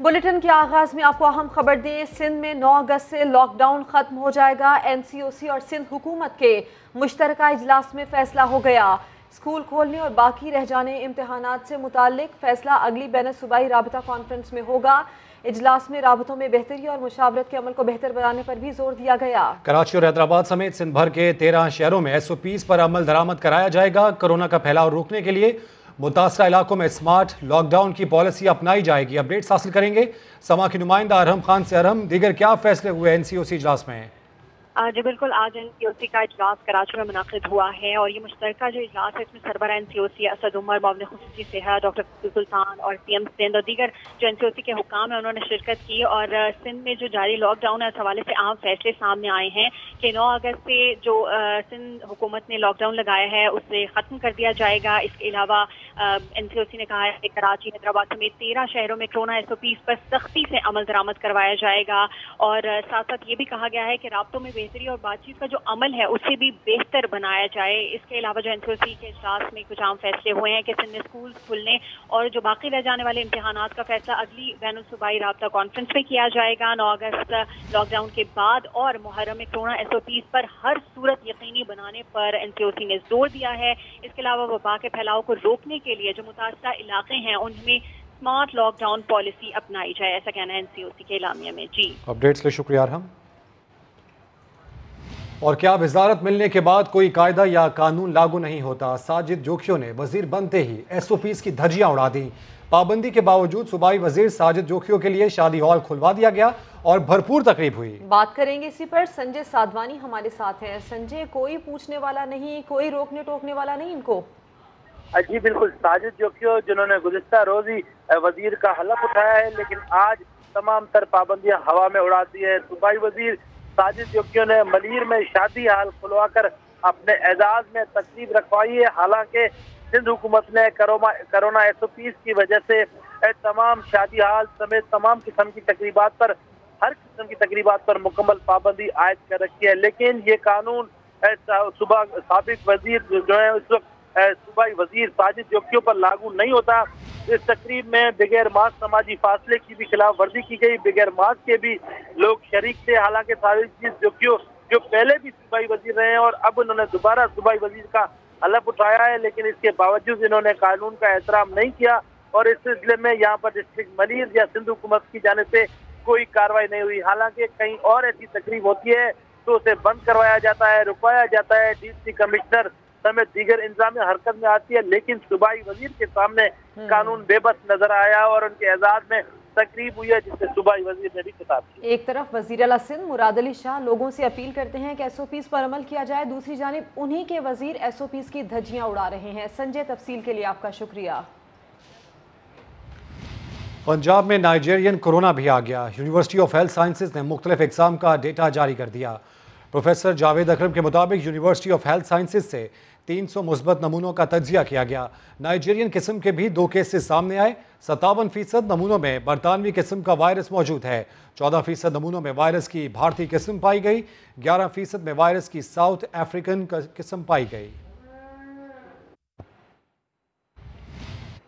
Bulletin के आगाज में आपको अहम खबर दें। सिंध में 9 अगस्त से लॉकडाउन खत्म हो जाएगा। एनसीओसी और सिंध हुकूमत के मुश्तरका इजलास में फैसला हो गया। स्कूल खोलने और बाकी रह जाने इम्तहानात से मुताल्लिक फैसला अगली बैन सूबाई राबता कॉन्फ्रेंस में होगा। इजलास में राबतों में बेहतरी और मुशावरत के अमल को बेहतर बनाने पर भी जोर दिया गया। कराची और हैदराबाद समेत सिंध भर के 13 शहरों में SOPs पर अमल दरामद कराया जाएगा। कोरोना का फैलाव रोकने के लिए मुतासरा इलाकों में स्मार्ट लॉकडाउन की पॉलिसी अपनाई जाएगी। अपडेट्स हासिल करेंगे समा की नुमाइंदा अरहम खान से। अरहम, दीगर क्या फैसले हुए NCOC इजलास में? जी बिल्कुल, आज NCOC का इजलास कराची में मुनाकिद हुआ है और ये मुश्तरका जो इजलास है इसमें सरबराह NCOC असद उमर, मुआविन खुसूसी सेहत डॉक्टर सुल्तान और CM सिंध और दीगर जो NCOC के हुकाम है उन्होंने शिरकत की। और सिंध में जो जारी लॉकडाउन है इस हवाले से अहम फैसले सामने आए हैं कि 9 अगस्त से जो सिंध हुकूमत ने लॉकडाउन लगाया है उसे ख़त्म कर दिया जाएगा। इसके अलावा NCOC ने कहा है कि कराची, हैदराबाद समेत 13 शहरों में कोरोना SOPs पर सख्ती से अमल दरामद करवाया जाएगा। और साथ साथ ये भी कहा गया है कि राब्तों में बेहतरी और बातचीत का जो अमल है उसे भी बेहतर बनाया जाए। इसके अलावा जो NCOC के इजलास में कुछ आम फैसले हुए हैं कि सिंध में स्कूल खुलने और जो बाकी रह जाने वाले इम्तिहानात का फैसला अगली बैनुल सूबाई राब्ता कॉन्फ्रेंस में किया जाएगा। 9 अगस्त लॉकडाउन के बाद और मुहर्रम में कोरोना SOPs पर हर सूरत यकीनी बनाने पर NCOC ने जोर दिया है। इसके अलावा वबा के फैलाव को रोकने के लिए जो मुतासरा इलाके हैं उनमें स्मार्ट लॉकडाउन पॉलिसी अपनाई जाए, ऐसा कहना है NCOC के एलामिया में। जी, अपडेट्स के लिए शुक्रिया अरहम। और क्या वजारत मिलने के बाद कोई कायदा या कानून लागू नहीं होता? साजिद जोखियों ने वजीर बनते ही SOPs की धज्जियां उड़ा दी। पाबंदी के बावजूद सूबाई वजीर साजिद जोखियों के लिए शादी हॉल खुलवा दिया गया और भरपूर तकरीब हुई। बात करेंगे इसी पर। संजय साधवानी हमारे साथ हैं। संजय, कोई पूछने वाला नहीं, कोई रोकने टोकने वाला नहीं इनको? जी बिल्कुल, साजिद जोखियों जिन्होंने गुज़िश्ता रोज ही वजीर का हलफ उठाया है लेकिन आज तमाम तर पाबंदियां हवा में उड़ा दी है। सूबाई वजीर साजिद जोखियों ने मलीर में शादी हाल खुलवाकर अपने एजाज में तकरीब रखवाई है। हालांकि सिंध हुकूमत ने कोरोना SOPs की वजह से तमाम शादी हाल समेत तमाम किस्म की तकरीबात पर हर किस्म की तकरीबात पर मुकम्मल पाबंदी आयद कर रखी है। लेकिन ये कानून सुबह साबिक वजीर जो है उस वक्त सूबाई वजीर साजिद जोखियों पर लागू नहीं होता। इस तकरीब में बगैर मास्क समाजी फासले की भी खिलाफ वर्जी की गई, बगैर मास्क के भी लोग शरीक थे। हालांकि साजिद जोखियों जो पहले भी सूबाई वजीर रहे हैं और अब उन्होंने दोबारा सूबाई वजीर का हलफ उठाया है, लेकिन इसके बावजूद इन्होंने कानून का एहतराम नहीं किया और इस सिलसिले में यहाँ पर डिस्ट्रिक्ट मलीर या सिंध हुकूमत की जाने से कोई कार्रवाई नहीं हुई। हालांकि कहीं और ऐसी तकरीब होती है तो उसे बंद करवाया जाता है, रुकवाया जाता है, DC कमिश्नर समेत दीगर इंतजामिया हरकत में आती है। लेकिन सूबाई वजीर के सामने कानून बेबस नजर आया और उनके एजाज में तकरीब हुई है जिससे सूबाई वजीर ने भी खिताब किया। एक तरफ वजीर आला सिंध मुराद अली शाह लोगों से अपील करते हैं कि SOPs पर अमल किया जाए, दूसरी जानिब उन्हीं के वजीर SOPs की धज्जियां उड़ा रहे हैं। संजय, तफसील के लिए आपका शुक्रिया। पंजाब में नाइजीरियन कोरोना भी आ गया। यूनिवर्सिटी ऑफ हेल्थ साइंसेज ने मुख्तलिफ एग्जाम का डेटा जारी कर दिया। प्रोफेसर जावेद अकरम के मुताबिक यूनिवर्सिटी ऑफ हेल्थ साइंसेज से 300 मुस्बत नमूनों का तज्जिया किया गया। नाइजीरियन किस्म के भी 2 केसेस सामने आए। 57% नमूनों में बरतानवी किस्म का वायरस मौजूद है। 14% नमूनों में वायरस की भारतीय किस्म पाई गई। 11% में वायरस की साउथ अफ्रीकन किस्म पाई गई।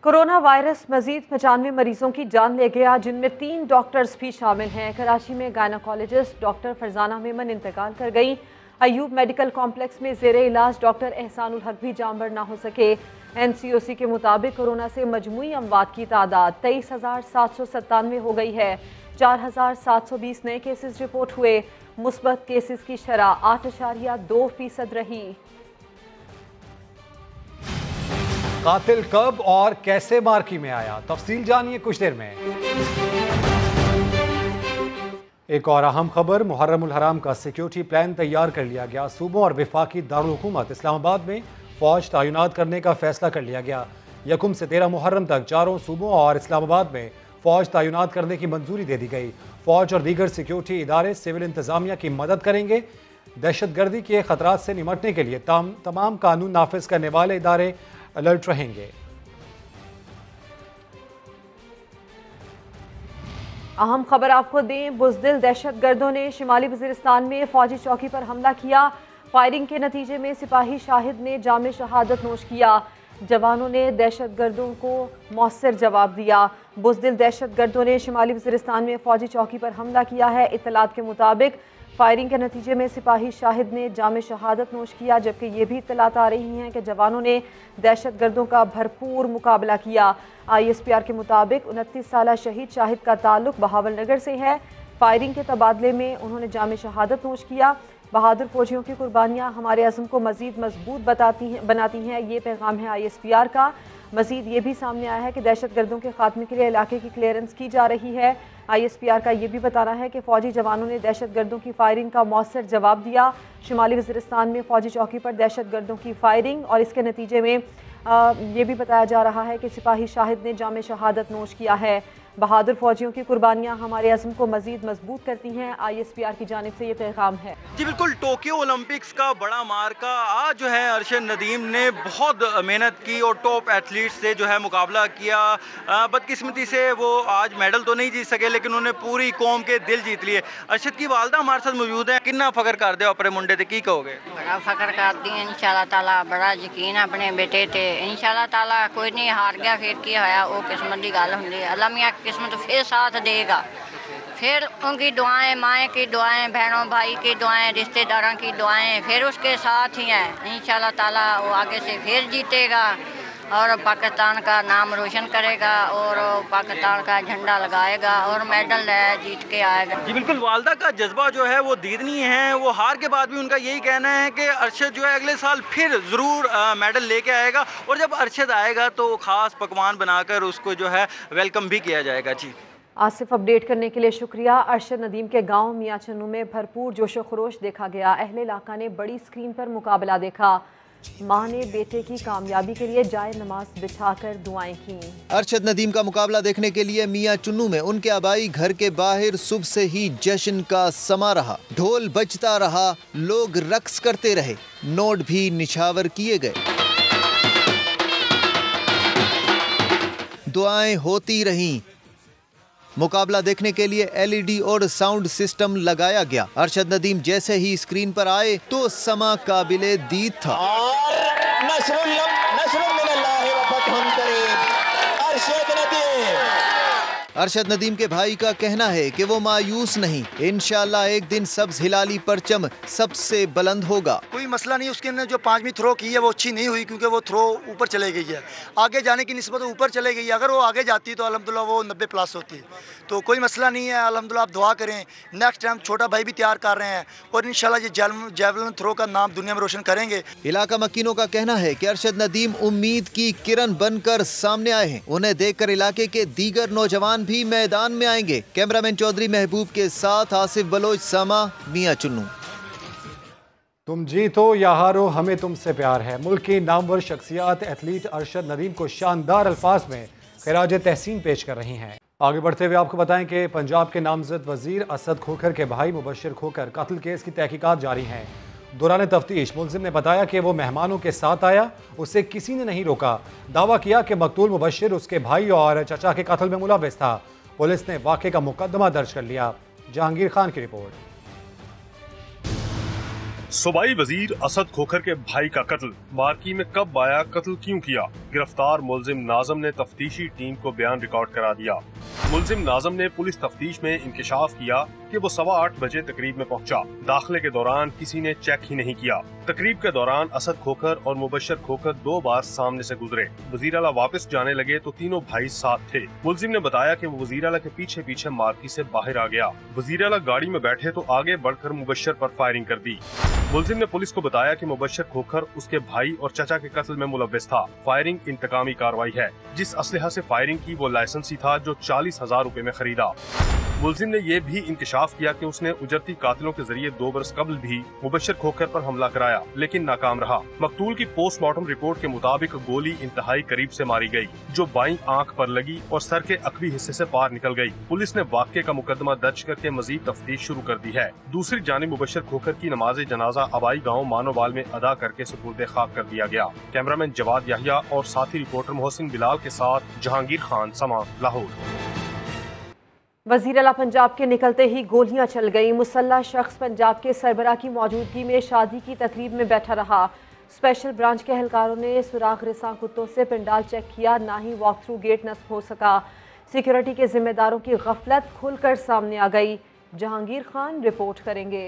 कोरोना वायरस मजीद 95 मरीजों की जान ले गया, जिनमें 3 डॉक्टर्स भी शामिल हैं। कराची में गायनोकोलॉजिस्ट डॉक्टर फरजाना मेमन इंतकाल कर गई। अयूब मेडिकल कॉम्प्लेक्स में जेर इलाज डॉक्टर एहसानुल हक भी जामबर ना हो सके। NCOC के मुताबिक कोरोना से मजमूई अमवात की तादाद 23,797 हो गई है। 4,720 नए केसेस रिपोर्ट हुए। मुस्बत केसेस की शरह 8.2% रही। कातिल कब और कैसे मार्की में आया, तफसील जानिए कुछ देर में। एक और अहम खबर, मुहर्रमुल हराम का सिक्योरिटी प्लान तैयार कर लिया गया। सूबों और वफाकी दारुल हुकूमत इस्लामाबाद में फौज तैनात करने का फैसला कर लिया गया। 1 से 13 मुहर्रम तक 4 सूबों और इस्लामाबाद में फौज तैनात करने की मंजूरी दे दी गई। फौज और दीगर सिक्योरिटी इदारे सिविल इंतजामिया की मदद करेंगे। दहशतगर्दी के खतरात से निमटने के लिए तमाम कानून नाफिज करने वाले इदारे अलर्ट रहेंगे। अहम खबर आपको दें, बुज़दिल दहशतगर्दों ने शिमाली वज़ीरिस्तान में फौजी चौकी पर हमला किया। फायरिंग के नतीजे में सिपाही शाहिद ने जामे शहादत नोश किया। जवानों ने दहशतगर्दों को मौसर जवाब दिया। बुज़दिल दहशतगर्दों ने शुमाली वज़ीरिस्तान में फ़ौजी चौकी पर हमला किया है। इत्तलात के मुताबिक फायरिंग के नतीजे में सिपाही शाहिद ने जाम शहादत नोश किया, जबकि ये भी इत्तलात आ रही हैं कि जवानों ने दहशतगर्दों का भरपूर मुकाबला किया। ISPR के मुताबिक 29 साला शहीद शाहिद का ताल्लुक बहावल नगर से है। फायरिंग के तबादले में उन्होंने जाम शहादत नोश किया। बहादुर फौजियों की कुर्बानियाँ हमारे अज़्म को मज़ीद मजबूत बनाती हैं, ये पैगाम है ISPR का। मज़ीद ये भी सामने आया है कि दहशतगर्दों के खात्मे के लिए इलाके की क्लियरेंस की जा रही है। ISPR का ये भी बताना है कि फ़ौजी जवानों ने दहशतगर्दों की फायरिंग का मौसर जवाब दिया। शुमाली वज़ीरिस्तान में फ़ौजी चौकी पर दहशतगर्दों की फायरिंग और इसके नतीजे में ये भी बताया जा रहा है कि सिपाही शाहिद ने जाम शहादत नोश किया है। बहादुर फौजियों की कुर्बानियाँ हमारे अज़्म को मज़ीद मजबूत करती हैं। ISPR की जानिब से ये पैगाम है। जी बिल्कुल, टोक्यो ओलंपिक्स का बड़ा मार्का आज जो है अरशद नदीम ने बहुत मेहनत की और टॉप एथलीट से जो है मुकाबला किया। बदकिस्मती से वो आज मेडल तो नहीं जीत सके, लेकिन उन्होंने पूरी कौम के दिल जीत लिए। अरशद की वालदा हमारे साथ मौजूद है, कितना फकर कर दे अपने मुंडे ते की कहोगे? बड़ा फकर करती हैं इंशाल्लाह ताला, बड़ा यकीन अपने बेटे ते इंशाल्लाह ताला। कोई नहीं हार गया, फिर की होया, वो किस्मत की गल हुंदी है। अल्लाह मियां किस्मत फिर साथ देगा। फिर उनकी दुआएं, माएँ की दुआएं, बहनों भाई की दुआएं, रिश्तेदारों की दुआएं फिर उसके साथ ही हैं। इंशाल्लाह ताला वो आगे से फिर जीतेगा और पाकिस्तान का नाम रोशन करेगा और पाकिस्तान का झंडा लगाएगा और मेडल जीत के आएगा। जी बिल्कुल, वालदा का जज्बा जो है वो दीदनी है। वो हार के बाद भी उनका यही कहना है कि अरशद जो है अगले साल फिर ज़रूर मेडल लेके आएगा और जब अरशद आएगा तो ख़ास पकवान बनाकर उसको जो है वेलकम भी किया जाएगा। जी आसिफ, अपडेट करने के लिए शुक्रिया। अरशद नदीम के गांव मियां चन्नू में भरपूर जोशो खरोश देखा गया। अहले इलाका ने बड़ी स्क्रीन पर मुकाबला देखा। माँ ने बेटे की कामयाबी के लिए जाए नमाज बिछाकर दुआएं की। अरशद नदीम का मुकाबला देखने के लिए मियां चुन्नू में उनके आबाई घर के बाहर सुबह से ही जश्न का समा रहा। ढोल बजता रहा, लोग रक्स करते रहे, नोट भी निछावर किए गए, दुआएं होती रहीं। मुकाबला देखने के लिए LED और साउंड सिस्टम लगाया गया। अरशद नदीम जैसे ही स्क्रीन पर आए तो समा काबिले दीद था। अरशद नदीम के भाई का कहना है कि वो मायूस नहीं, इंशाल्लाह एक दिन सब्ज हिलाली परचम सबसे बुलंद होगा। कोई मसला नहीं, उसके अंदर जो 5वीं थ्रो की है वो अच्छी नहीं हुई क्योंकि वो थ्रो ऊपर चले गई है। आगे जाने की निस्बत ऊपर चले गई है, अगर वो आगे जाती तो अल्हम्दुलिल्लाह वो 90 प्लस होती, तो कोई मसला नहीं है। अल्हम्दुलिल्लाह आप दुआ करें, नेक्स्ट टाइम छोटा भाई भी तैयार कर रहे हैं और इंशाल्लाह ये जैवलिन थ्रो का नाम दुनिया में रोशन करेंगे। इलाका मकीनों का कहना है कि अरशद नदीम उम्मीद की किरण बनकर सामने आए हैं। उन्हें देखकर इलाके के दीगर नौजवान भी मैदान में आएंगे। कैमरामैन चौधरी महबूब के साथ आसिफ बलोच, समा, मियां चुन्नू। तुम जीतो या हारो, हमें तुमसे प्यार है। मुल्क की नामवर शख्सियत एथलीट अरशद नदीम को शानदार अल्फाज में खिराज तहसीन पेश कर रही हैं। आगे बढ़ते हुए आपको बताएं कि पंजाब के नामजद वजीर असद खोखर के भाई मुबशर खोखर कत्ल केस की तहकीकात जारी हैं। दौरान तफ्तीश मुलजिम ने बताया कि वो मेहमानों के साथ आया, उसे किसी ने नहीं रोका। दावा किया कि मकतूल मुबशर उसके भाई और चचा के कत्ल में मुलव्विस था। पुलिस ने वाक़े का मुकदमा दर्ज कर लिया। जहांगीर खान की रिपोर्ट। सूबाई वजीर असद खोखर के भाई का कत्ल, मार्की में कब आया, कत्ल क्यों किया? गिरफ्तार मुलजिम नाजम ने तफ्तीशी टीम को बयान रिकॉर्ड करा दिया। मुलजिम नाजम ने पुलिस तफ्तीश में इंकशाफ किया कि वो 8:15 बजे तकरीब में पहुंचा। दाखिले के दौरान किसी ने चेक ही नहीं किया। तकरीब के दौरान असद खोखर और मुबशर खोखर 2 बार सामने से गुजरे। वजीराला वापस जाने लगे तो तीनों भाई साथ थे। मुलजिम ने बताया कि वो वजीराला के पीछे पीछे मार्की से बाहर आ गया। वजीराला गाड़ी में बैठे तो आगे बढ़कर मुबशर पर फायरिंग कर दी। मुलजिम ने पुलिस को बताया कि मुबशर खोखर उसके भाई और चचा के कत्ल में मुलव्विस था। फायरिंग इंतकामी कार्रवाई है। जिस असलहा से फायरिंग की वो लाइसेंसी था जो 40,000 रुपए में खरीदा। मुलजिम ने यह भी इंकशाफ किया कि उसने उजरती कातिलों के जरिए 2 बरस कबल भी मुबशर खोखर पर हमला कराया, लेकिन नाकाम रहा। मकतूल की पोस्टमार्टम रिपोर्ट के मुताबिक गोली इंतहाई करीब से मारी गई, जो बाईं आंख पर लगी और सर के अकवी हिस्से से पार निकल गई। पुलिस ने वाक़े का मुकदमा दर्ज करके मजीद तफ्तीश शुरू कर दी है। दूसरी जानिब मुबशर खोखर की नमाज जनाजा आबाई गाँव मानोवाल में अदा करके सुपुर्द खाक कर दिया गया। कैमरामैन जवाद याहिया और साथी रिपोर्टर मोहसिन बिलाल के साथ जहांगीर खान, समा, लाहौर। वज़ीर आला पंजाब के निकलते ही गोलियां चल गईं। मुसल्लह शख्स पंजाब के सरबराह की मौजूदगी में शादी की तकरीब में बैठा रहा। स्पेशल ब्रांच के एहलकारों ने सुराख रिसां कुत्तों से पंडाल चेक किया, ना ही वॉक थ्रू गेट नस्ब हो सका। सिक्योरिटी के जिम्मेदारों की गफलत खुलकर सामने आ गई। जहांगीर खान रिपोर्ट करेंगे।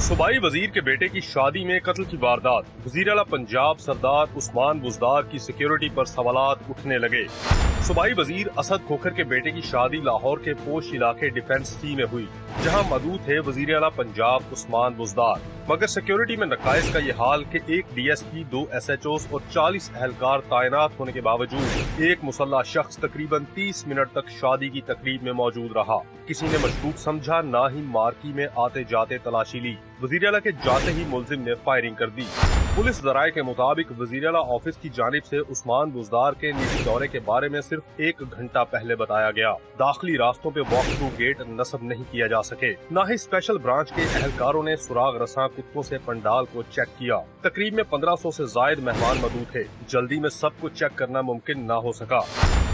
सूबाई वजीर के बेटे की शादी में कत्ल की वारदात। वजीर आला पंजाब सरदार उस्मान बुज़दार की सिक्योरिटी पर सवालात उठने लगे। सूबाई वजीर असद खोखर के बेटे की शादी लाहौर के पोश इलाके डिफेंस सी में हुई, जहां मौजूद थे वजीर आला पंजाब उस्मान बुज़दार। मगर सिक्योरिटी में नकाइस का ये हाल कि एक DSP, 2 SHOs और 40 एहलकार तैनात होने के बावजूद एक मुसल्ला शख्स तकरीबन 30 मिनट तक शादी की तकरीब में मौजूद रहा। किसी ने मशकूक समझा, ना ही मार्की में आते जाते तलाशी ली। वजीर आला के जाते ही मुलजिम ने फायरिंग कर दी। पुलिस जराये के मुताबिक वजीर आला ऑफिस की जानिब से उस्मान बुज़दार के निजी दौरे के बारे में सिर्फ 1 घंटा पहले बताया गया। दाखिली रास्तों पे वॉक थ्रू गेट नस्ब नहीं किया जा सके। न ही स्पेशल ब्रांच के एहलकारों ने सुराग रसां कुत्तों से पंडाल को चेक किया। तकरीब में 1500 से जायद मेहमान मौजूद थे। जल्दी में सब कुछ चेक करना मुमकिन न हो सका।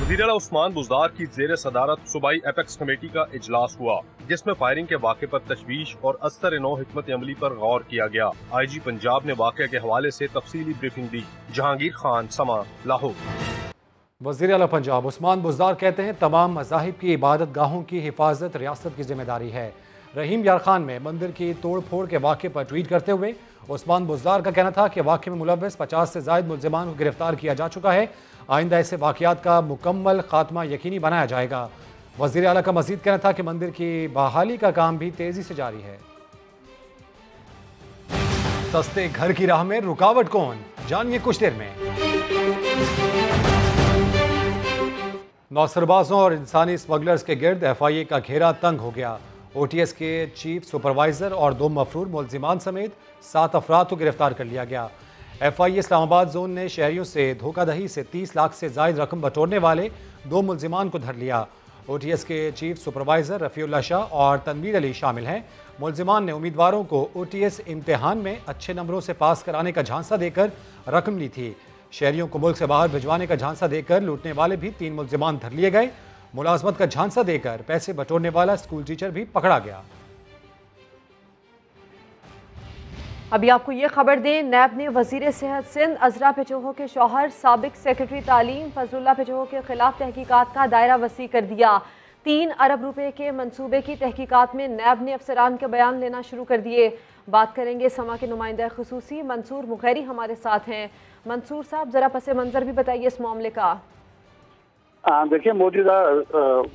वजीर आला उस्मान बुज़दार की जेर सदारत सूबाई एपेक्स कमेटी का इजलास हुआ, जिसमें फायरिंग के वाक़े पर तशवीश और असर-ए-नौ हिकमत अमली पर गौर किया गया। IG पंजाब ने वाक़े के हवाले से तफसीली ब्रीफिंग दी। जहांगीर खान, समा, लाहौर। वज़ीर आला पंजाब उस्मान बुज़दार कहते हैं, तमाम मज़ाहिब की इबादत गाहों की हिफाजत रियासत की जिम्मेदारी है। रहीम यार खान में मंदिर की तोड़ फोड़ के वाक़े पर ट्वीट करते हुए उस्मान बुज़दार का कहना था कि वाक़े में मुलव्वस 50 से ज़ायद मुल्ज़िमान को गिरफ्तार किया जा चुका है। आइंदा ऐसे वाक़यात का मुकम्मल खात्मा यकीनी बनाया जाएगा। वज़ीर आला का मज़ीद कहना था कि मंदिर की बहाली का काम भी तेज़ी से जारी है। सस्ते घर की राह में रुकावट कौन, जानिए कुछ देर में। नौसरबाजों और इंसानी स्मगलर्स के गिर्द FIA का घेरा तंग हो गया। OTS के चीफ सुपरवाइजर और 2 मफरूर मुल्जिमान समेत 7 अफराद को गिरफ्तार कर लिया गया। FIA इस्लामाबाद जोन ने शहरियों से धोखाधड़ी से 30 लाख से जायद रकम बटोरने वाले 2 मुल्जिमान को धर लिया। OTS के चीफ सुपरवाइजर रफ़ीउल्लाह शाह और तनवीर अली शामिल हैं। मुल्जिमान ने उम्मीदवारों को OTS इम्तिहान में अच्छे नंबरों से पास कराने का झांसा देकर रकम ली थी। शहरियों को मुल्क से बाहर भिजवाने का झांसा देकर लूटने वाले भी 3 मुल्जिमान धर लिए गए। मुलाजमत का झांसा देकर पैसे बटोरने वाला स्कूल टीचर भी पकड़ा गया। अभी आपको ये खबर दें, नैब ने वजीर सेहत सिंध अजरा पेचोहो के शौहर साबिक सेक्रेटरी तालीम फजलुल्लाह पेचोहो के खिलाफ तहकीकात का दायरा वसी कर दिया। 3 अरब रुपए के मंसूबे की तहकीकात में नैब ने अफसरान के बयान लेना शुरू कर दिए। बात करेंगे समा के नुमाइंदा खुसूसी मंसूर मुगैरी हमारे साथ हैं। मंसूर साहब, जरा पसे मंजर भी बताइए इस मामले का। देखिए, मौजूदा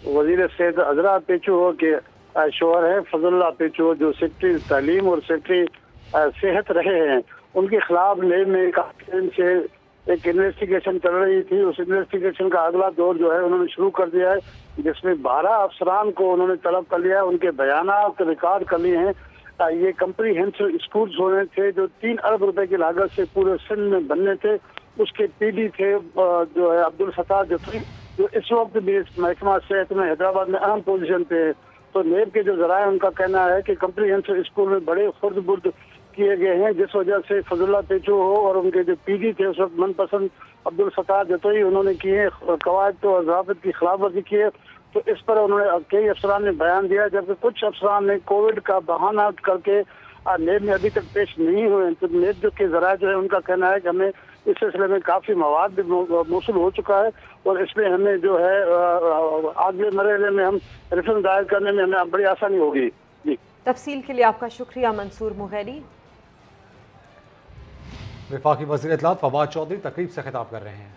वजीर सेहत अजरा पेचोहो के शौहर हैं फजलुल्लाह पेचोहो, जो सेक्रेटरी तालीम और सेक्रेटरी सेहत रहे हैं, उनके खिलाफ लेब में काफी दिन से एक इन्वेस्टिगेशन चल रही थी। उस इन्वेस्टिगेशन का अगला दौर जो है उन्होंने शुरू कर दिया है, जिसमें 12 अफसरान को उन्होंने तलब कर लिया है, उनके बयानात रिकॉर्ड कर लिए हैं। ये कम्प्रीहेंसिव स्कूल्स होने थे जो 3 अरब रुपए की लागत से पूरे सिंध में बनने थे। उसके PD थे जो है अब्दुल सत्तार जफरी, जो इस वक्त भी महकमा सेहत में हैदराबाद में अहम पोजीशन पे है। तो नेब के जो जराए उनका कहना है कि कम्प्रीहेंसिव स्कूल में बड़े खुर्द बुर्द किए गए हैं, जिस वजह से फजलुल्लाह पेचोहो और उनके जो PD थे उस वक्त मनपसंद अब्दुल सत्तार जतोई उन्होंने किए कवायद तो ज़ाबित की खिलाफ वर्जी की है। तो इस पर उन्होंने कई अफसरान ने बयान दिया, जबकि कुछ अफसरान ने कोविड का बहाना करके नेब में अभी तक पेश नहीं हुए। तो नेब जो के जराए जो है उनका कहना है कि हमें इस सिलसिले में काफ़ी मवाद भी मौसूल हो चुका है और इसमें हमें जो है अगले मरहले में हम रिफंड दायर करने में हमें बड़ी आसानी होगी। जी, तफसील के लिए आपका शुक्रिया मंसूर मुगैरी। वफाकी वज़ीर इत्तलात फवाद चौधरी तकरीब से खिताब कर रहे हैं।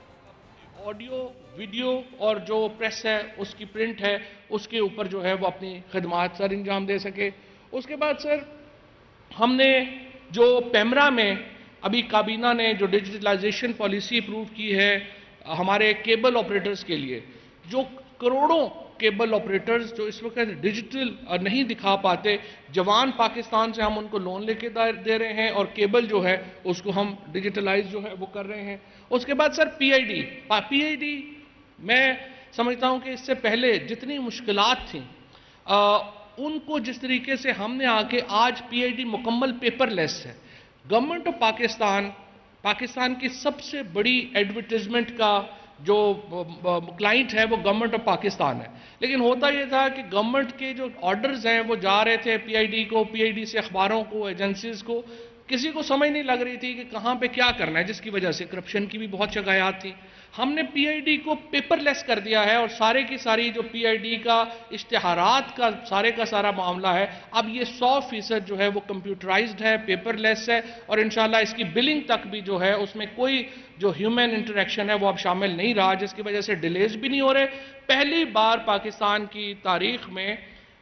ऑडियो, वीडियो और जो प्रेस है उसकी प्रिंट है उसके ऊपर जो है वो अपनी खदमात सर अंजाम दे सके। उसके बाद सर हमने जो पैमरा में अभी काबीना ने जो डिजिटलाइजेशन पॉलिसी अप्रूव की है हमारे केबल ऑपरेटर्स के लिए, जो करोड़ों केबल ऑपरेटर्स जो इस वक्त डिजिटल नहीं दिखा पाते, जवान पाकिस्तान से हम उनको लोन लेके दे रहे हैं और केबल जो है उसको हम डिजिटलाइज जो है वो कर रहे हैं। उसके बाद सर PID मैं समझता हूं कि इससे पहले जितनी मुश्किलात थी उनको जिस तरीके से हमने आके आज PID मुकम्मल पेपरलेस है। गवर्नमेंट ऑफ पाकिस्तान की सबसे बड़ी एडवर्टीजमेंट का जो क्लाइंट है वो गवर्नमेंट ऑफ पाकिस्तान है। लेकिन होता ये था कि गवर्नमेंट के जो ऑर्डर्स हैं वो जा रहे थे पीआईडी को, पीआईडी से अखबारों को, एजेंसीज को, किसी को समझ नहीं लग रही थी कि कहाँ पे क्या करना है, जिसकी वजह से करप्शन की भी बहुत शिकायत थी। हमने पीआईडी को पेपरलेस कर दिया है और सारे की सारी जो पीआईडी का इश्तिहारात का सारा मामला है, अब ये 100% जो है वो कंप्यूटराइज्ड है, पेपरलेस है और इंशाल्लाह इसकी बिलिंग तक भी जो है उसमें कोई जो ह्यूमन इंटरेक्शन है वो अब शामिल नहीं रहा, जिसकी वजह से डिलेज भी नहीं हो रहे। पहली बार पाकिस्तान की तारीख में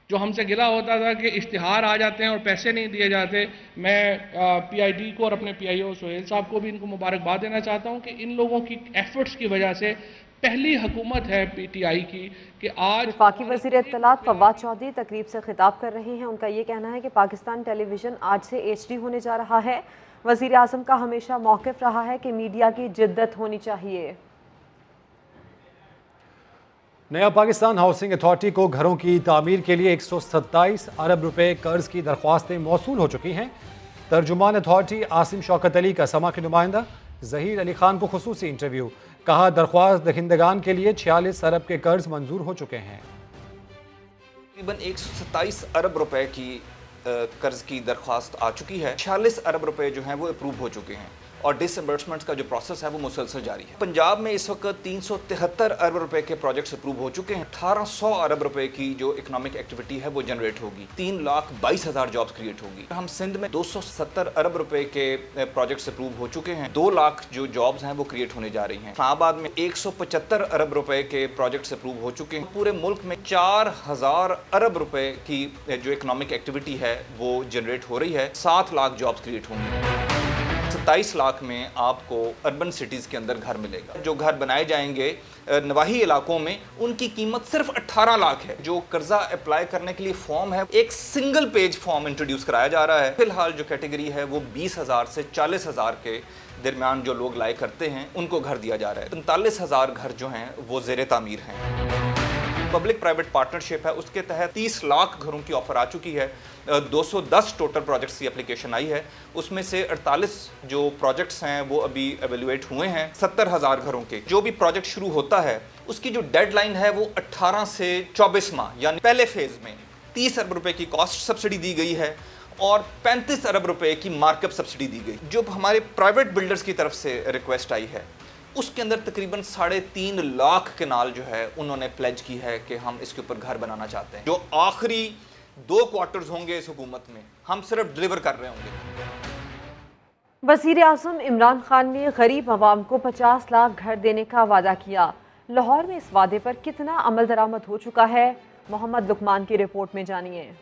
जो हमसे गिला होता था कि इश्तिहार आ जाते हैं और पैसे नहीं दिए जाते, मैं पीआईडी को और अपने पीआईओ सोहेल साहब को भी इनको मुबारकबाद देना चाहता हूं कि इन लोगों की एफर्ट्स की वजह से पहली हुकूमत है पीटीआई की कि आज वफाकी वज़ीर इत्तलात फवाद चौधरी तकरीब से खिताब कर रहे हैं। उनका ये कहना है कि पाकिस्तान टेलीविज़न आज से HD होने जा रहा है। वज़ीर आज़म का हमेशा मौक़िफ़ रहा है कि मीडिया की जिद्दत होनी चाहिए। नया पाकिस्तान हाउसिंग अथॉरिटी को घरों की तामीर के लिए 127 अरब रुपए कर्ज की दरख्वास्तें मौसूल हो चुकी हैं। तर्जुमान अथॉरिटी आसिम शौकत अली का समा के नुमाइंदा ज़हीर अली खान को खुसूसी इंटरव्यू, कहा दरख्वास्त दखिंदगान के लिए 46 अरब के कर्ज मंजूर हो चुके हैं। तकरीबन 127 अरब रुपए की कर्ज की दरख्वास्त आ चुकी है। 46 अरब रुपए जो हैं वो अप्रूव हो चुके हैं और डिसबर्समेंट का जो प्रोसेस है वो मुसलसल जारी है। पंजाब में इस वक्त 373 अरब रुपए के प्रोजेक्ट्स अप्रूव हो चुके हैं। 1800 अरब रुपए की जो इकोनॉमिक एक्टिविटी है वो जनरेट होगी, 3,22,000 जॉब्स क्रिएट होगी। हम सिंध में 270 अरब रुपए के प्रोजेक्ट्स अप्रूव हो चुके हैं, 2 लाख जो जॉब्स हैं वो क्रिएट होने जा रही हैं। इस्लामाबाद में 175 अरब रुपए के प्रोजेक्ट्स अप्रूव हो चुके हैं। पूरे मुल्क में 4000 अरब रुपए की जो इकोनॉमिक एक्टिविटी है वो जनरेट हो रही है, 7 लाख जॉब्स क्रिएट होंगी। 27 लाख में आपको अर्बन सिटीज़ के अंदर घर मिलेगा। जो घर बनाए जाएंगे नवाही इलाकों में उनकी कीमत सिर्फ 18 लाख है। जो कर्जा अप्लाई करने के लिए फॉर्म है, एक सिंगल पेज फॉर्म इंट्रोड्यूस कराया जा रहा है। फिलहाल जो कैटेगरी है वो 20,000 से 40,000 के दरमियान जो लोग लाए करते हैं उनको घर दिया जा रहा है। 45,000 घर जो हैं वो ज़ेर तामीर हैं। पब्लिक प्राइवेट पार्टनरशिप है, उसके तहत 30 लाख घरों की ऑफर आ चुकी है। 210 टोटल प्रोजेक्ट्स की एप्लीकेशन आई है, उसमें से 48 जो प्रोजेक्ट्स हैं वो अभी एवेल्युएट हुए हैं। 70,000 घरों के जो भी प्रोजेक्ट शुरू होता है उसकी जो डेडलाइन है वो 18 से 24 माह, यानी पहले फेज में 30 अरब रुपए की कॉस्ट सब्सिडी दी गई है और 35 अरब रुपए की मार्कअप सब्सिडी दी गई। जो हमारे प्राइवेट बिल्डर्स की तरफ से रिक्वेस्ट आई है उसके अंदर तकरीबन 3.5 लाख कनाल जो है उन्होंने प्लेज की है कि हम इसके ऊपर घर बनाना चाहते हैं। जो आखिरी 2 क्वार्टर्स होंगे इस हुकूमत में हम सिर्फ डिलीवर कर रहे होंगे। वज़ीर आज़म इमरान खान ने गरीब अवाम को 50 लाख घर देने का वादा किया। लाहौर में इस वादे पर कितना अमल दरामद हो चुका है, मोहम्मद लुकमान की रिपोर्ट में जानिए।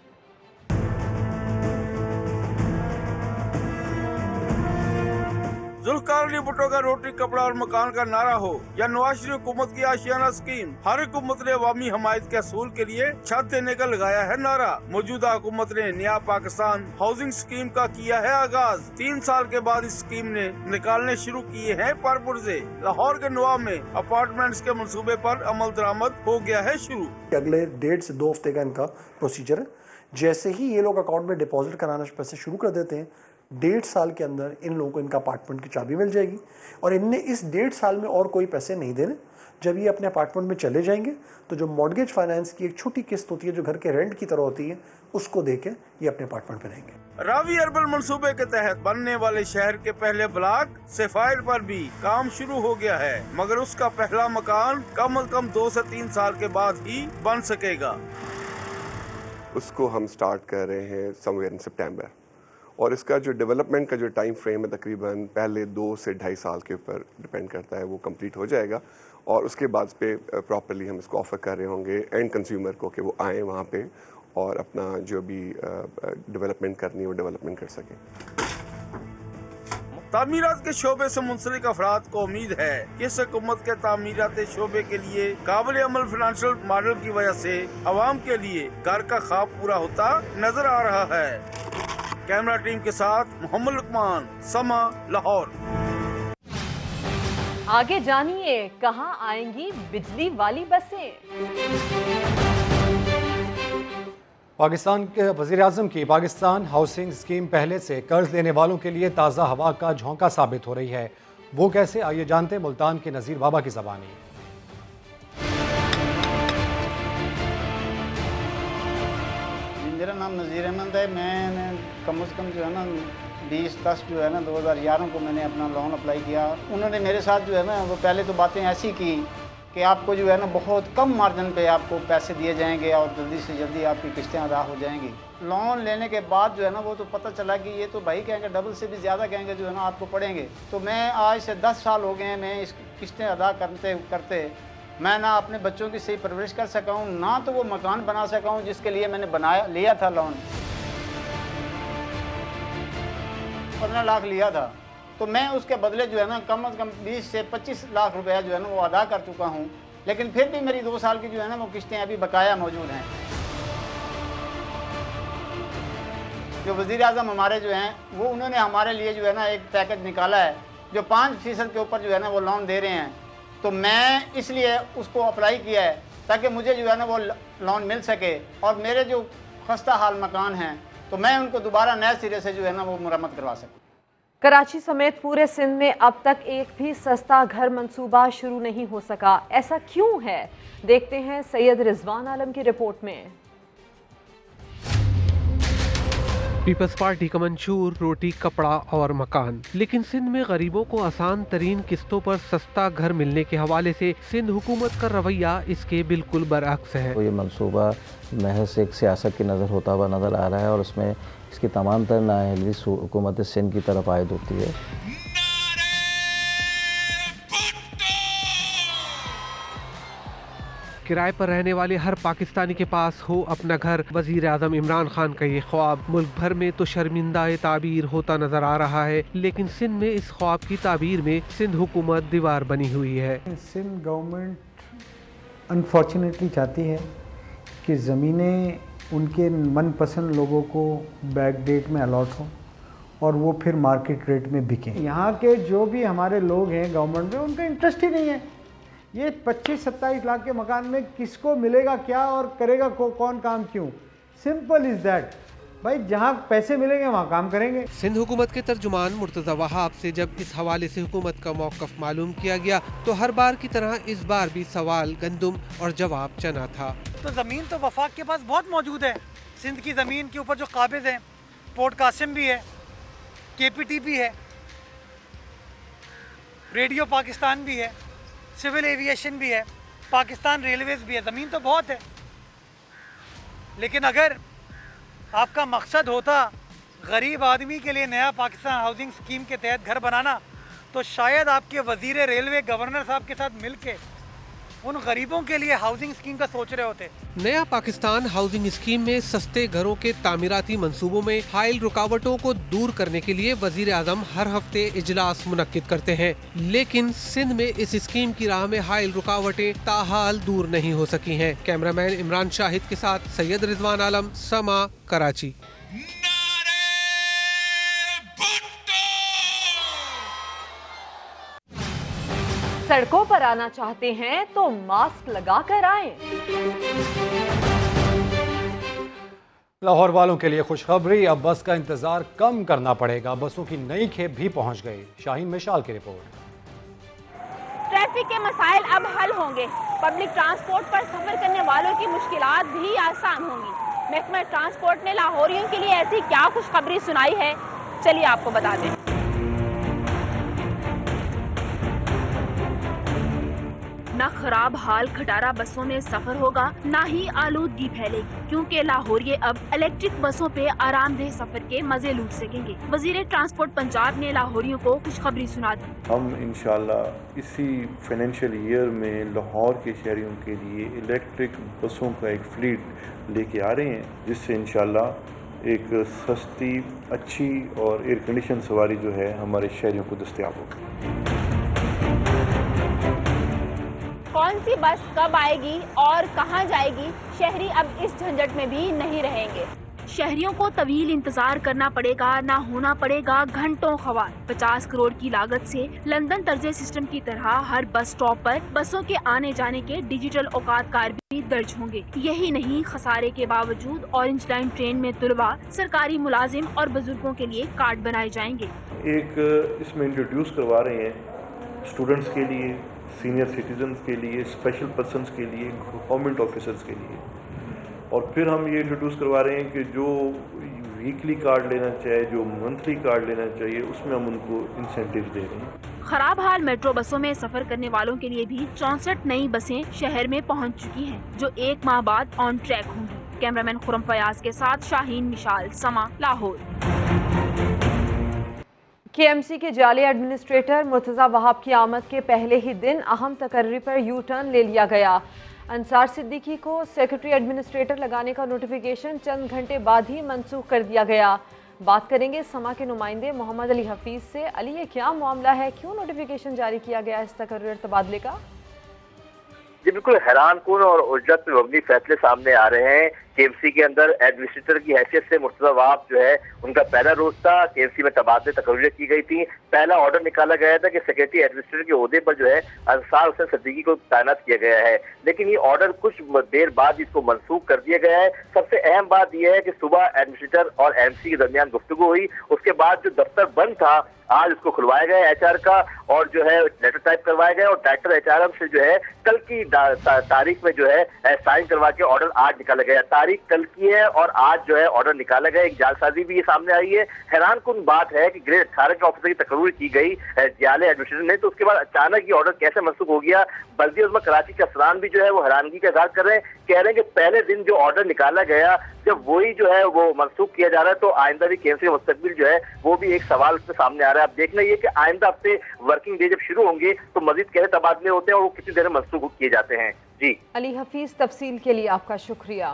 जुल्फ़िकार अली भुट्टो का रोटी कपड़ा और मकान का नारा हो या नवाज शरीफ हुकूमत की आशियाना स्कीम, हर हुकूमत ने अवामी हमायत के असूल के लिए छत देने का लगाया है नारा। मौजूदा हुकूमत ने नया पाकिस्तान हाउसिंग स्कीम का किया है आगाज। 3 साल के बाद इस स्कीम ने निकालने शुरू किए हैं परपुर्जे। लाहौर के नवाब में अपार्टमेंट्स के मंसूबे पर अमल दरामद हो गया है शुरू। अगले 1.5 से 2 हफ्ते का इनका प्रोसीजर है। जैसे ही ये लोग अकाउंट में डिपॉजिट कराना पैसे शुरू कर देते हैं, 1.5 साल के अंदर इन लोगों को इनका अपार्टमेंट की चाबी मिल जाएगी और इनने इस 1.5 साल में और कोई पैसे नहीं देने। जब ये अपने अपार्टमेंट में चले जाएंगे तो जो मॉर्गेज फाइनेंस की एक छोटी किस्त होती है जो घर के रेंट की तरह होती है उसको देके ये अपने अपार्टमेंट पे रहेंगे। रावी अर्बन मंसूबे के तहत बनने वाले शहर के पहले ब्लॉक सेफायर पर भी काम शुरू हो गया है, मगर उसका पहला मकान कम से कम 2 से 3 साल के बाद ही बन सकेगा। उसको हम स्टार्ट कर रहे हैं समवेयर इन सितंबर और इसका जो डेवलपमेंट का जो टाइम फ्रेम है तकरीबन पहले 2 से 2.5 साल के ऊपर डिपेंड करता है, वो कंप्लीट हो जाएगा और उसके बाद पे प्रॉपर्ली हम इसको ऑफर कर रहे होंगे एंड कंज्यूमर को कि वो आए वहाँ पे और अपना जो भी डेवलपमेंट करनी है वो डेवलपमेंट कर सकें। तामीरात के शोबे से मुंसलिक अफराद को उम्मीद है कि इस हुकूमत के तामीरात शोबे के लिए काबिल अमल फाइनेंशियल मॉडल की वजह से आवाम के लिए घर का ख्वाब पूरा होता नजर आ रहा है। कैमरा टीम के साथ मोहम्मद लुकमान, समा, लाहौर। आगे जानिए कहां आएंगी बिजली वाली बसें। पाकिस्तान के वज़ीर आज़म की पाकिस्तान हाउसिंग स्कीम पहले से कर्ज लेने वालों के लिए ताज़ा हवा का झोंका साबित हो रही है। वो कैसे, आइए जानते मुल्तान के नज़ीर बाबा की ज़बानी। मेरा नाम नज़ीर अहमद है। मैंने कम से कम जो है ना 20-10 जो है ना 2011 को मैंने अपना लोन अप्लाई किया। उन्होंने मेरे साथ जो है ना वो पहले तो बातें ऐसी की कि आपको जो है ना बहुत कम मार्जिन पे आपको पैसे दिए जाएंगे और जल्दी से जल्दी आपकी किस्तें अदा हो जाएंगी। लोन लेने के बाद जो है ना वो तो पता चला कि ये तो भाई कहेंगे डबल से भी ज़्यादा कहेंगे जो है ना आपको पड़ेंगे। तो मैं आज से 10 साल हो गए हैं मैं इस किस्तें अदा करते करते मैं ना अपने बच्चों की सही परवरिश कर सका हूँ, ना तो वो मकान बना सका हूँ जिसके लिए मैंने लिया था लोन। 15 लाख लिया था, तो मैं उसके बदले जो है ना कम से कम 20 से 25 लाख रुपया जो है ना वो अदा कर चुका हूँ। लेकिन फिर भी मेरी 2 साल की जो है ना वो किस्तें अभी बकाया मौजूद हैं। जो वज़ीर-ए-आज़म हमारे जो हैं वो उन्होंने हमारे लिए जो है ना एक पैकेज निकाला है जो 5% के ऊपर जो है ना वो लोन दे रहे हैं। तो मैं इसलिए उसको अप्लाई किया है ताकि मुझे जो है ना वो लोन मिल सके और मेरे जो खस्ता हाल मकान हैं तो मैं उनको दोबारा नए सिरे से जो है ना वो मुरम्मत करवा सकूँ। कराची समेत पूरे सिंध में अब तक एक भी सस्ता घर मंसूबा शुरू नहीं हो सका, ऐसा क्यों है? देखते हैं सैयद रिजवान आलम की रिपोर्ट में। पीपल्स पार्टी का मंशूर रोटी, कपड़ा और मकान, लेकिन सिंध में गरीबों को आसान तरीन किस्तों पर सस्ता घर मिलने के हवाले से सिंध हुकूमत का रवैया इसके बिल्कुल बरअक्स है। ये मंसूबा महज एक सियासत की नज़र होता हुआ नज़र आ रहा है और उसमें इसकी तमाम तर नाअहली हुकूमत सिंध की तरफ आयद होती है। किराए पर रहने वाले हर पाकिस्तानी के पास हो अपना घर, वजीर आज़म इमरान खान का ये ख्वाब मुल्क भर में तो शर्मिंदा ताबीर होता नजर आ रहा है, लेकिन सिंध में इस ख्वाब की ताबीर में सिंध हुकूमत दीवार बनी हुई है। सिंध गवर्नमेंट अनफॉर्चुनेटली चाहती है कि ज़मीनें उनके मनपसंद लोगों को बैक डेट में अलॉट हो और वो फिर मार्केट रेट में बिकें। यहाँ के जो भी हमारे लोग हैं गवर्नमेंट में उनका इंटरेस्ट ही नहीं है। ये 25-27 लाख के मकान में किसको मिलेगा क्या और करेगा कौन काम क्यों? Simple is that. भाई जहाँ पैसे मिलेंगे वहाँ काम करेंगे। सिंध हुकूमत के तर्जुमान मुर्तज़ा वहाब से जब इस हवाले से हुकूमत का मौक़िफ़ मालूम किया गया तो हर बार की तरह इस बार भी सवाल गंदुम और जवाब चना था। तो ज़मीन तो वफाक के पास बहुत मौजूद है। सिंध की ज़मीन के ऊपर जो काबिज़ हैं, पोर्ट कासिम भी है, KPT भी है, रेडियो पाकिस्तान भी है, सिविल एविएशन भी है, पाकिस्तान रेलवेज़ भी है। ज़मीन तो बहुत है, लेकिन अगर आपका मकसद होता गरीब आदमी के लिए नया पाकिस्तान हाउसिंग स्कीम के तहत घर बनाना, तो शायद आपके वज़ीर रेलवे गवर्नर साहब के साथ मिलके उन गरीबों के लिए हाउसिंग स्कीम का सोच रहे होते। नया पाकिस्तान हाउसिंग स्कीम में सस्ते घरों के तामीराती मंसूबों में हाइल रुकावटों को दूर करने के लिए वजीर आज़म हर हफ्ते इजलास मुनक्किद करते हैं, लेकिन सिंध में इस स्कीम की राह में हाइल रुकावटें ताहाल दूर नहीं हो सकी हैं। कैमरामैन इमरान शाहिद के साथ सैयद रिजवान आलम, समा, कराची। सड़कों पर आना चाहते हैं तो मास्क लगा कर आएं। लाहौर वालों के लिए खुशखबरी, अब बस का इंतजार कम करना पड़ेगा। बसों की नई खेप भी पहुंच गई। शाहीन मिशाल की रिपोर्ट। ट्रैफिक के मसाइल अब हल होंगे। पब्लिक ट्रांसपोर्ट पर सफर करने वालों की मुश्किलात भी आसान होंगी। महकमा ट्रांसपोर्ट ने लाहौरियों के लिए ऐसी क्या खुशखबरी सुनाई है, चलिए आपको बता दें। ना खराब हाल खटारा बसों में सफर होगा, ना ही आलूदगी फैलेगी, क्योंकि लाहौरिये अब इलेक्ट्रिक बसों पे आरामदेह सफर के मजे लूट सकेंगे। वजीर ट्रांसपोर्ट पंजाब ने लाहौरियों को खुशखबरी सुना दी। हम इंशाल्लाह इसी फाइनेंशियल ईयर में लाहौर के शहरियों के लिए इलेक्ट्रिक बसों का एक फ्लीट लेके आ रहे हैं, जिससे इंशाल्लाह एक सस्ती, अच्छी और एयर कंडीशन सवारी जो है हमारे शहरियों को दस्तयाब होगी। कौन सी बस कब आएगी और कहां जाएगी, शहरी अब इस झंझट में भी नहीं रहेंगे। शहरियों को तवील इंतजार करना पड़ेगा, ना होना पड़ेगा घंटों खवार। 50 करोड़ की लागत से लंदन तर्जे सिस्टम की तरह हर बस स्टॉप पर बसों के आने जाने के डिजिटल औकात कार्ड भी दर्ज होंगे। यही नहीं, खसारे के बावजूद ऑरेंज लाइन ट्रेन में तुलवा, सरकारी मुलाजिम और बुजुर्गों के लिए कार्ड बनाए जाएंगे। एक इसमें इंट्रोड्यूस करवा रहे हैं स्टूडेंट्स के लिए, सीनियर सिटीजन्स के लिए, स्पेशल पर्सनस के लिए, गवर्नमेंट ऑफिसर्स के लिए। और फिर हम ये इंट्रोड्यूस करवा रहे हैं कि जो वीकली कार्ड लेना चाहिए, जो मंथली कार्ड लेना चाहिए, उसमें हम उनको इंसेंटिव्स दे रहे हैं। खराब हाल मेट्रो बसों में सफर करने वालों के लिए भी 64 नई बसें शहर में पहुंच चुकी हैं, जो 1 माह बाद ऑन ट्रैक होंगी। कैमरामैन खुरम फयाज के साथ शाहीन मिशाल, समा, लाहौर। KMC के जाली एडमिनिस्ट्रेटर मुर्तज़ा वहाब की आमद के पहले ही दिन अहम तकर्री पर यू टर्न ले लिया गया। अंसार सिद्दीकी को सेक्रेटरी एडमिनिस्ट्रेटर लगाने का नोटिफिकेशन चंद घंटे बाद ही मनसूख कर दिया गया। बात करेंगे समा के नुमाइंदे मोहम्मद अली हफीज से। अली, ये क्या मामला है, क्यों नोटिफिकेशन जारी किया गया इस तकर्री तबादले का? जी बिल्कुल हैरान कुन और उज्जत पे मबनी फैसले सामने आ रहे हैं। KMC के अंदर एडमिनिस्ट्रेटर की हैसियत से मुर्तज़ा वहाब जो है उनका पहला रोज था। KMC में तबादले तकरीरें की गई थी। पहला ऑर्डर निकाला गया था कि सेक्रेटरी एडमिनिस्ट्रेटर के ओहदे पर जो है अंसार हुसैन सिद्दीकी को तैनात किया गया है, लेकिन ये ऑर्डर कुछ देर बाद इसको मनसूख कर दिया गया है। सबसे अहम बात यह है कि सुबह एडमिनिस्ट्रेटर और MC के दरमियान गुफ्तगू हुई, उसके बाद जो दफ्तर बंद था आज उसको खुलवाया गया HR का, और जो है लेटर टाइप करवाया गया और डायरेक्टर HRM से जो है कल की तारीख में जो है साइन करवा के ऑर्डर आज निकाला गया। तारीख कल की है और आज जो है ऑर्डर निकाला गया। एक जालसाजी भी ये सामने आई है। हैरान कुन बात है कि ग्रेड 18 के ऑफिसर की तकरीर की गई जियाले एडमिनिस्ट्रेशन ने, तो उसके बाद अचानक ये ऑर्डर कैसे मनसूख हो गया। बल्दिया उज़्मा कराची के अफसरान भी जो है वो हैरानगी का इज़हार कर रहे हैं, कह रहे हैं कि पहले दिन जो ऑर्डर निकाला गया जब वही जो है वो मनसूख किया जा रहा है तो आइंदा भी KMC का मुस्तकबिल जो है वो भी एक सवाल उसमें सामने आ रहा है। अब देखना ये कि आइंदा हफ्ते वर्किंग डे जब शुरू होंगे तो मजीद कैसे तबादले होते हैं और वो कितनी देर में मनसूख किए जाते हैं। जी अली हफीज, तफसील के लिए आपका शुक्रिया।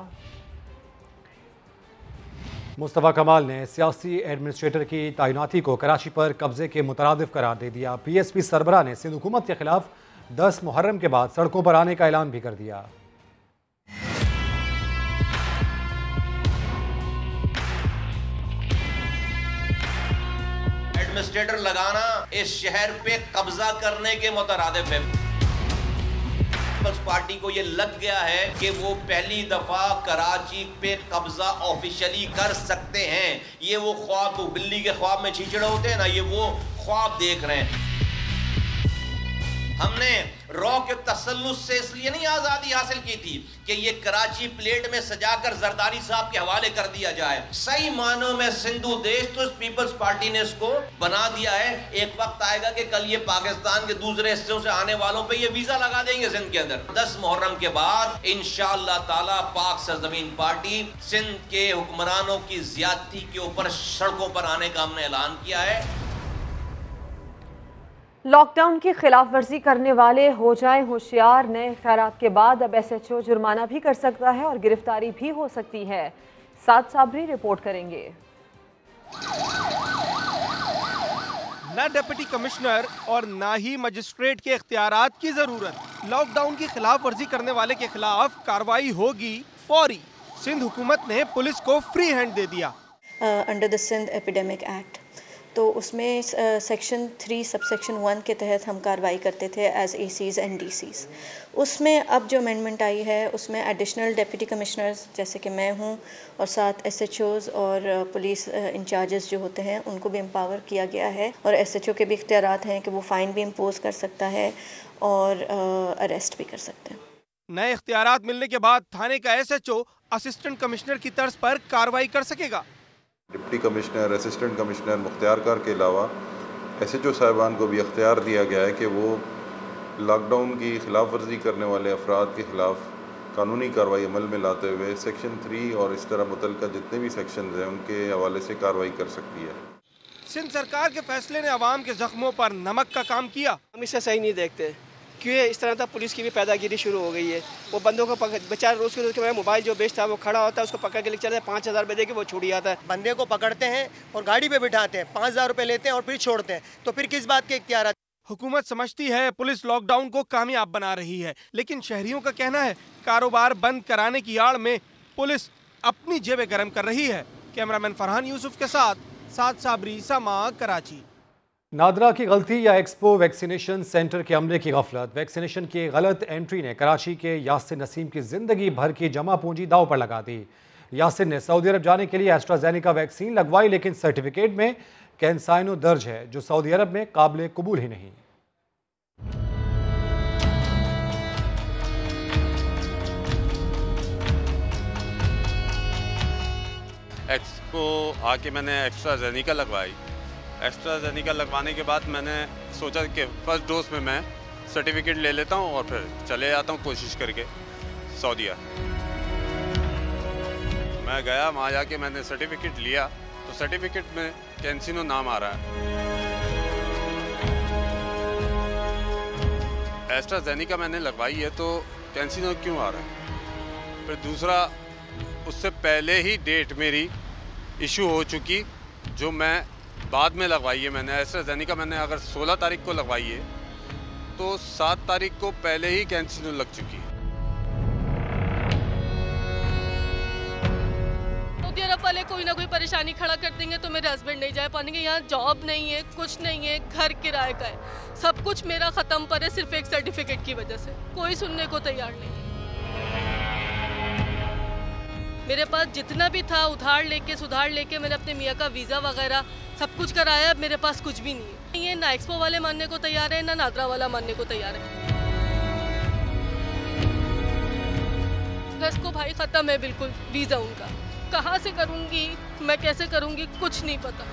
मुस्तफ़ा कमाल ने सियासी एडमिनिस्ट्रेटर की तैनाती को कराची पर कब्जे के मुतरादिफ करार दे दिया। PSP सरबराह ने सिंध हुकूमत के खिलाफ 10 मुहर्रम के बाद सड़कों पर आने का ऐलान भी कर दिया। एडमिनिस्ट्रेटर लगाना इस शहर पे कब्जा करने के मुतरादिफ है। पीपल्स पार्टी को ये लग गया है कि वो पहली दफा कराची पे कब्जा ऑफिशियली कर सकते हैं। ये वो ख्वाब, बिल्ली के ख्वाब में छींचड़े होते हैं ना, ये वो ख्वाब देख रहे हैं। हमने रॉ के तसल्लुस से इसलिए नहीं आजादी हासिल की थी कि ये कराची प्लेट में सजाकर जरदारी साहब के हवाले कर दिया जाए। सही मानों में सिंधु देश तो पीपल्स पार्टी ने इसको बना दिया है। एक वक्त आएगा कि कल ये पाकिस्तान के दूसरे हिस्सों से आने वालों पे ये वीजा लगा देंगे सिंध के अंदर। 10 मुहर्रम के बाद इंशाअल्लाह ताला पाक सरजमीन पार्टी सिंध के हुक्मरानों की ज्यादती के ऊपर सड़कों पर आने का हमने ऐलान किया है। लॉकडाउन की खिलाफ वर्जी करने वाले हो जाएं होशियार। नए खैरात के बाद अब SHO जुर्माना भी कर सकता है और गिरफ्तारी भी हो सकती है। साद साबरी रिपोर्ट करेंगे। न डिप्टी कमिश्नर और न ही मजिस्ट्रेट के इख्तियारात की जरूरत। लॉकडाउन की खिलाफ वर्जी करने वाले के खिलाफ कार्रवाई होगी फौरी। सिंध हुकूमत ने पुलिस को फ्री हैंड दे दिया। Under the Sindh epidemic act, तो उसमें सेक्शन 3 सबसेक्शन 1 के तहत हम कार्रवाई करते थे एज ACs एंड DCs। उसमें अब जो अमेंडमेंट आई है उसमें एडिशनल डिप्टी कमिश्नर्स जैसे कि मैं हूँ और साथ SHOs और पुलिस इंचार्जेस जो होते हैं उनको भी एम्पावर किया गया है और SHO के भी इख्तियारात हैं कि वो फ़ाइन भी इम्पोज कर सकता है और अरेस्ट भी कर सकते हैं। नए इख्तियारात मिलने के बाद थाने का SHO असिस्टेंट कमिश्नर की तर्ज पर कार्रवाई कर सकेगा। डिप्टी कमिश्नर, असिस्टेंट कमिश्नर मुख्तियारकार के अलावा SHO साहिबान को भी अख्तियार दिया गया है कि वो लॉकडाउन की खिलाफ वर्जी करने वाले अफराद के खिलाफ कानूनी कार्रवाई अमल में लाते हुए सेक्शन 3 और इस तरह मुतल्लिका जितने भी सेक्शन हैं उनके हवाले से कार्रवाई कर सकती है। सिंध सरकार के फैसले ने अवाम के जख्मों पर नमक का काम किया। हम इसे सही नहीं देखते क्यों इस तरह था। पुलिस की भी पैदागिरी शुरू हो गई है। वो बंदों को बेचारा रोज के मोबाइल जो बेचता है वो खड़ा होता है, उसको पकड़ के लेके चलते हैं, 5000 रुपये दे के वो छूट जाता है। बंदे को पकड़ते हैं और गाड़ी पे बिठाते हैं, 5000 रुपये लेते हैं और फिर छोड़ते हैं, तो फिर किस बात के इख्तियार? हुकूमत समझती है पुलिस लॉकडाउन को कामयाब बना रही है, लेकिन शहरियों का कहना है कारोबार बंद कराने की आड़ में पुलिस अपनी जेबें गर्म कर रही है। कैमरामैन फरहान यूसुफ के साथ साद साबरी, समा, कराची। नादरा की गलती या एक्सपो वैक्सीनेशन सेंटर के अमले की गफलत। वैक्सीनेशन की गलत एंट्री ने कराची के यासिर नसीम की जिंदगी भर की जमा पूंजी दाव पर लगा दी। यासिर ने सऊदी अरब जाने के लिए एस्ट्राजेनेका वैक्सीन लगवाई, लेकिन सर्टिफिकेट में कैंसाइनो दर्ज है जो सऊदी अरब में काबिल कबूल ही नहीं। को आके मैंने एस्ट्राजेनेका लगवाई। एस्ट्राजेनेका लगवाने के बाद मैंने सोचा कि फर्स्ट डोज में मैं सर्टिफिकेट ले लेता हूँ और फिर चले जाता हूँ कोशिश करके सऊदीया। मैं गया, वहाँ जाके मैंने सर्टिफिकेट लिया तो सर्टिफिकेट में कैंसिनो नाम आ रहा है। एस्ट्राजेनेका मैंने लगवाई है तो कैंसिनो क्यों आ रहा है? फिर दूसरा, उससे पहले ही डेट मेरी इशू हो चुकी जो मैं बाद में लगवाई है। मैंने एस्ट्राजेनेका मैंने अगर 16 तारीख को लगवाई है तो 7 तारीख को पहले ही कैंसिनो लग चुकी है। सऊदी अरब वाले कोई ना कोई परेशानी खड़ा कर देंगे तो मेरे हस्बैंड नहीं जा पाएंगे। यहाँ जॉब नहीं है, कुछ नहीं है, घर किराए का है, सब कुछ मेरा ख़त्म पर है सिर्फ एक सर्टिफिकेट की वजह से। कोई सुनने को तैयार नहीं है। मेरे पास जितना भी था उधार लेके सुधार लेके मैंने अपने मियाँ का वीज़ा वगैरह सब कुछ कराया। अब मेरे पास कुछ भी नहीं है। ना एक्सपो वाले मानने को तैयार है, ना नादरा वाला मानने को तैयार है। अगस्त को भाई ख़त्म है बिल्कुल वीज़ा उनका। कहाँ से करूँगी मैं, कैसे करूँगी, कुछ नहीं पता।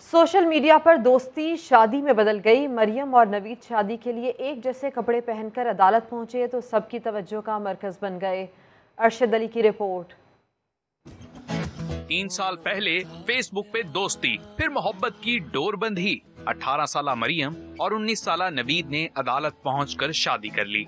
सोशल मीडिया पर दोस्ती शादी में बदल गई। मरियम और नवीद शादी के लिए एक जैसे कपड़े पहनकर अदालत पहुंचे तो सबकी तवज्जो का मरकज बन गए। अरशद अली की रिपोर्ट। 3 साल पहले फेसबुक पे दोस्ती, फिर मोहब्बत की डोर बंधी। 18 साला मरियम और 19 साला नवीद ने अदालत पहुंचकर शादी कर ली।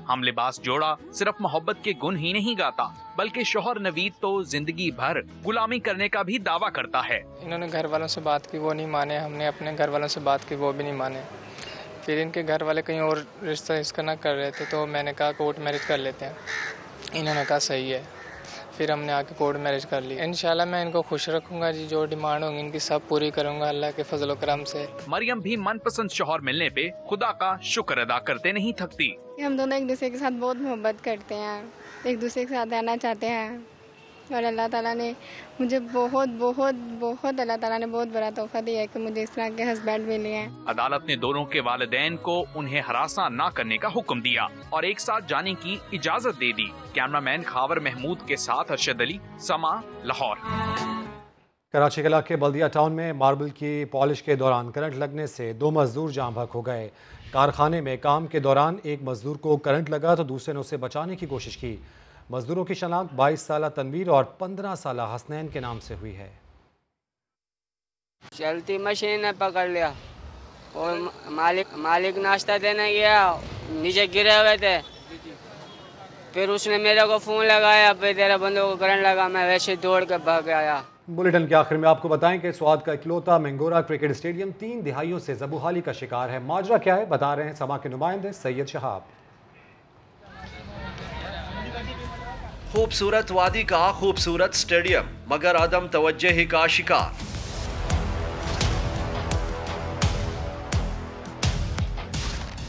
हम लिबास जोड़ा सिर्फ मोहब्बत के गुण ही नहीं गाता, बल्कि शोहर नवीद तो जिंदगी भर गुलामी करने का भी दावा करता है। इन्होंने घर वालों से बात की, वो नहीं माने। हमने अपने घर वालों से बात की, वो भी नहीं माने। फिर इनके घर वाले कहीं और रिश्ता इसका ना कर रहे थे तो मैंने कहा कोर्ट मैरिज कर लेते हैं। इन्होंने कहा सही है। फिर हमने आके कोर्ट मैरिज कर ली। इंशाल्लाह मैं इनको खुश रखूंगा जी, जो डिमांड होंगी इनकी सब पूरी करूंगा अल्लाह के फजल करम से। मरियम भी मनपसंद शौहर मिलने पे खुदा का शुक्र अदा करते नहीं थकती। हम दोनों एक दूसरे के साथ बहुत मोहब्बत करते हैं, एक दूसरे के साथ रहना चाहते हैं और अल्लाह ताला ने मुझे बहुत बहुत बहुत अल्लाह ताला ने बहुत बड़ा तोहफा दिया है कि मुझे इस तरह के हस्बैंड मिले हैं। अदालत ने दोनों के वालिदैन को उन्हें हरासा न करने का हुक्म दिया और एक साथ जाने की इजाजत दे दी। कैमरामैन खावर महमूद के साथ अरशद अली, समा, लाहौर। कराची के इलाके बल्दिया टाउन में मार्बल की पॉलिश के दौरान करंट लगने से 2 मजदूर जाँ बहक हो गए। कारखाने में काम के दौरान एक मजदूर को करंट लगा तो दूसरे ने उसे बचाने की कोशिश की। मजदूरों की शनाख्त 22 साला तनवीर और 15 साला हसनैन के नाम से हुई है। चलती मशीन ने पकड़ लिया और मालिक नाश्ता देने गया, नीचे गिरे हुए थे। फिर उसने मेरे को फोन लगाया, फिर तेरे बंदों को करंट लगा, मैं वैसे दौड़ के भाग आया। बुलेटिन के आखिर में आपको बताएं कि स्वाद का इकलौता मैंगोरा क्रिकेट स्टेडियम 3 दिहाइयों से ज़बूहाली का शिकार है। माजरा क्या है बता रहे हैं समा के नुमाइंदे सैयद शहाब। खूबसूरत वादी का खूबसूरत स्टेडियम मगर अदम तवज्जुही का शिकार।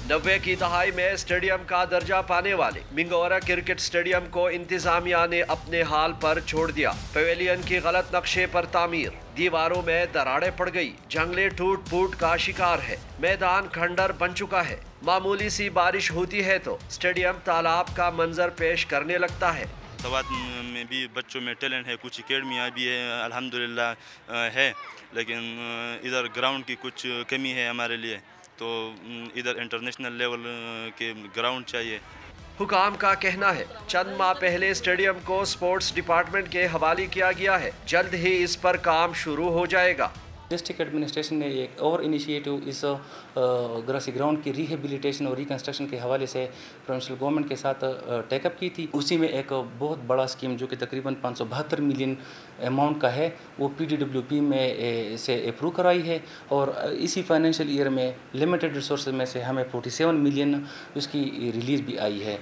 नब्बे की दहाई में स्टेडियम का दर्जा पाने वाले मिंगोरा क्रिकेट स्टेडियम को इंतजामिया ने अपने हाल पर छोड़ दिया। पवेलियन की गलत नक्शे पर तामीर, दीवारों में दरारें पड़ गई, जंगले टूट फूट का शिकार है, मैदान खंडर बन चुका है। मामूली सी बारिश होती है तो स्टेडियम तालाब का मंजर पेश करने लगता है। सवात में भी बच्चों में टैलेंट है, कुछ अकेडमियाँ भी है अल्हम्दुलिल्लाह है, लेकिन इधर ग्राउंड की कुछ कमी है हमारे लिए, तो इधर इंटरनेशनल लेवल के ग्राउंड चाहिए। हुकाम का कहना है चंद माह पहले स्टेडियम को स्पोर्ट्स डिपार्टमेंट के हवाले किया गया है, जल्द ही इस पर काम शुरू हो जाएगा। डिस्ट्रिक्ट एडमिनिस्ट्रेशन ने एक और इनिशिएटिव इस ग्रासी ग्राउंड की रिहेबिलिटेशन और रिकन्स्ट्रक्शन के हवाले से प्रोविंशियल गवर्नमेंट के साथ टेकअप की थी। उसी में एक बहुत बड़ा स्कीम जो कि तकरीबन 572 मिलियन अमाउंट का है वो PDWP में से अप्रूव कराई है और इसी फाइनेंशियल ईयर में लिमिटेड रिसोर्सेज में से हमें 47 मिलियन उसकी रिलीज़ भी आई है।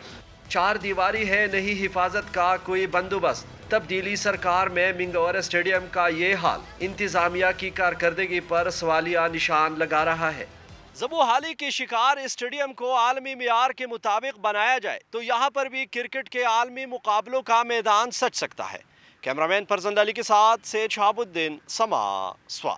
4 दीवारी है, नहीं हिफाजत का कोई बंदोबस्त। तब्दीली सरकार में मिंगोरा स्टेडियम का ये हाल इंतजामिया की कारकर्दगी पर सवालिया निशान लगा रहा है। ज़बूहाली के शिकार स्टेडियम को आलमी मियार के मुताबिक बनाया जाए तो यहाँ पर भी क्रिकेट के आलमी मुकाबलों का मैदान सज सकता है। कैमरामैन फरजंद अली के साथ से शहाबुद्दीन, समा, स्वात।